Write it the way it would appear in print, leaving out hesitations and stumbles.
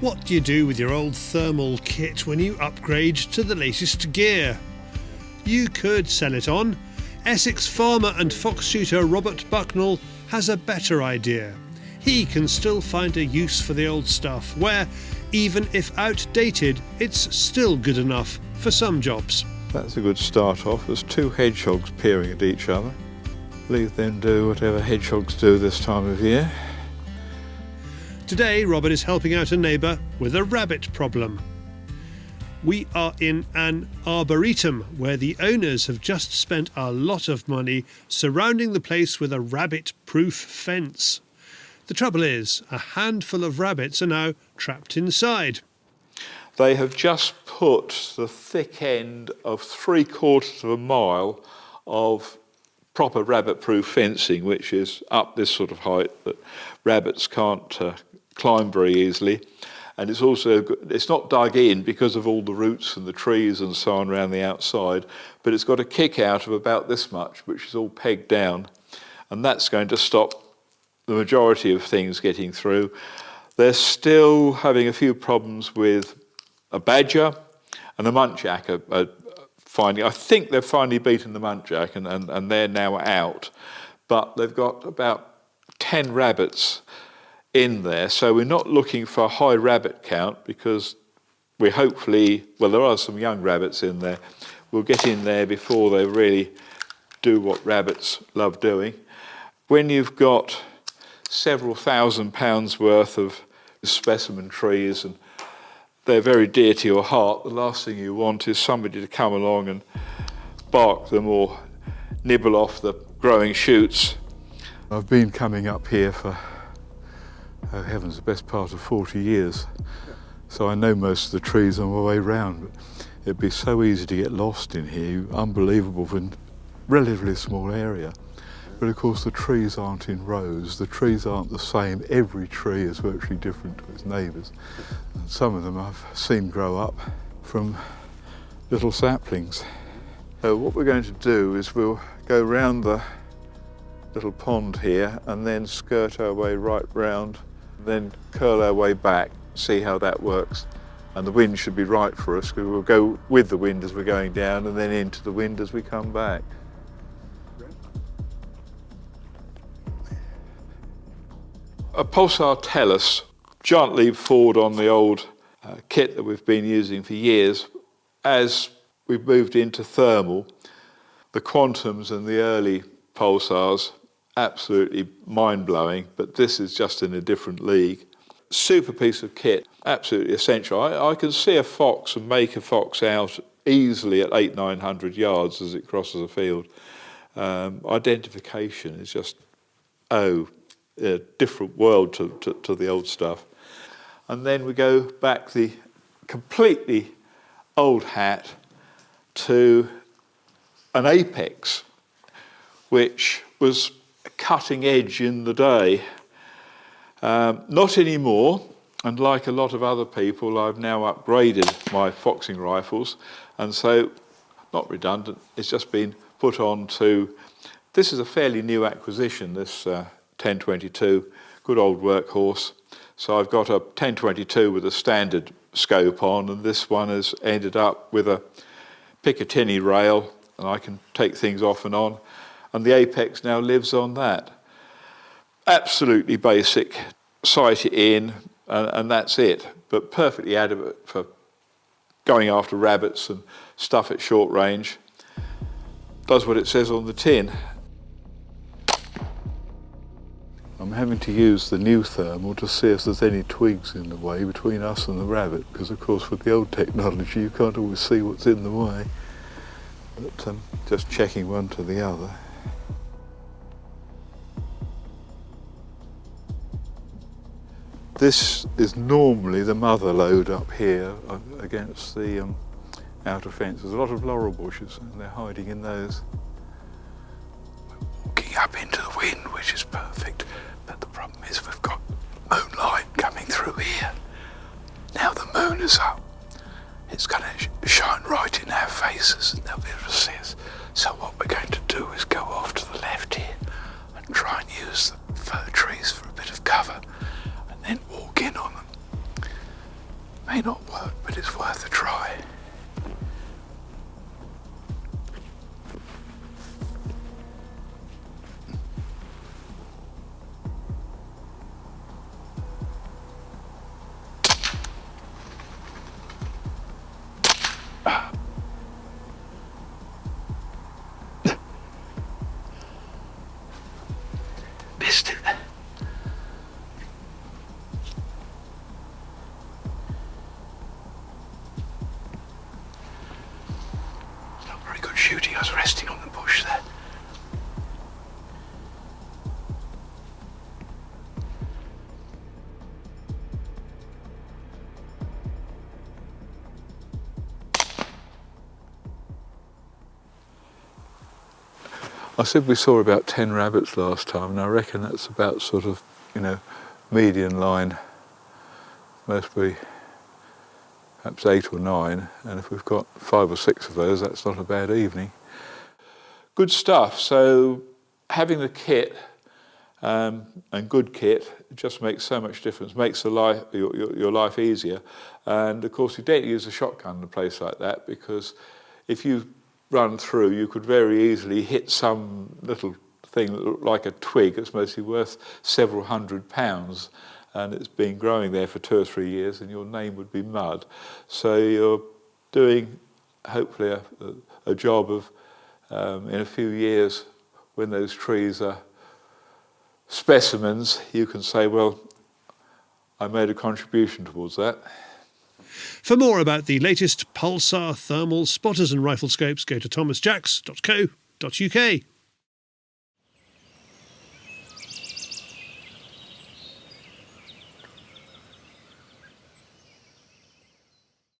What do you do with your old thermal kit when you upgrade to the latest gear? You could sell it on. Essex farmer and fox shooter Robert Bucknell has a better idea. He can still find a use for the old stuff where, even if outdated, it's still good enough for some jobs. That's a good start off. There's two hedgehogs peering at each other. Leave them do whatever hedgehogs do this time of year. Today, Robert is helping out a neighbour with a rabbit problem. We are in an arboretum where the owners have just spent a lot of money surrounding the place with a rabbit-proof fence. The trouble is, a handful of rabbits are now trapped inside. They have just put the thick end of 3/4 of a mile of proper rabbit-proof fencing, which is up this sort of height that rabbits can't climb very easily. And it's not dug in because of all the roots and the trees and so on around the outside, but it's got a kick out of about this much, which is all pegged down. And that's going to stop the majority of things getting through. They're still having a few problems with a badger and a muntjac I think they've finally beaten the muntjac and they're now out. But they've got about 10 rabbits in there, so we're not looking for a high rabbit count because we hopefully, well, there are some young rabbits in there. We'll get in there before they really do what rabbits love doing. When you've got several £1,000s worth of specimen trees and they're very dear to your heart, the last thing you want is somebody to come along and bark them or nibble off the growing shoots. I've been coming up here for, oh heavens, the best part of 40 years. So I know most of the trees on my way round. But it'd be so easy to get lost in here, unbelievable for a relatively small area. But of course the trees aren't in rows, the trees aren't the same. Every tree is virtually different to its neighbours. And some of them I've seen grow up from little saplings. So what we're going to do is we'll go round the little pond here and then skirt our way right round, then curl our way back, see how that works. And the wind should be right for us because we'll go with the wind as we're going down and then into the wind as we come back. A pulsar tellus, giant leap forward on the old kit that we've been using for years. As we've moved into thermal, the quantums and the early pulsars, absolutely mind-blowing, but this is just in a different league. Super piece of kit, absolutely essential. I can see a fox and make a fox out easily at 800-900 yards as it crosses a field. Identification is just, a different world to the old stuff. And then we go back the completely old hat to an apex, which was a cutting edge in the day. Not anymore, and like a lot of other people, I've now upgraded my foxing rifles, and so, not redundant, it's just been put on to, this is a fairly new acquisition, this 1022, good old workhorse. So I've got a 1022 with a standard scope on, and this one has ended up with a Picatinny rail, and I can take things off and on, and the Apex now lives on that. Absolutely basic, sight it in, and that's it, but perfectly adequate for going after rabbits and stuff at short range. Does what it says on the tin. I'm having to use the new thermal to see if there's any twigs in the way between us and the rabbit, because of course with the old technology you can't always see what's in the way. But just checking one to the other. This is normally the mother lode up here against the outer fence. There's a lot of laurel bushes and they're hiding in those. We're walking up into the wind, which is perfect. But the problem is we've got moonlight coming through here. Now the moon is up. It's going to shine right in our faces and they'll be able to see us. So what we're going to do is go off to the left here and try and use the fir trees for a bit of cover and then walk in on them. may not work, but it's worth a try. Missed it. Not very good shooting. I was resting on the bush there. I said we saw about 10 rabbits last time, and I reckon that's about sort of, median line. Must be perhaps 8 or 9, and if we've got 5 or 6 of those, that's not a bad evening. Good stuff. So having the kit and good kit just makes so much difference, makes your life easier. And of course, you don't use a shotgun in a place like that, because if you run through, you could very easily hit some little thing that looked like a twig that's mostly worth several £100, and it's been growing there for 2 or 3 years, and your name would be mud. So you're doing, hopefully, a job of, in a few years, when those trees are specimens, you can say, well, I made a contribution towards that. For more about the latest pulsar thermal spotters and rifle scopes, go to thomasjacks.co.uk.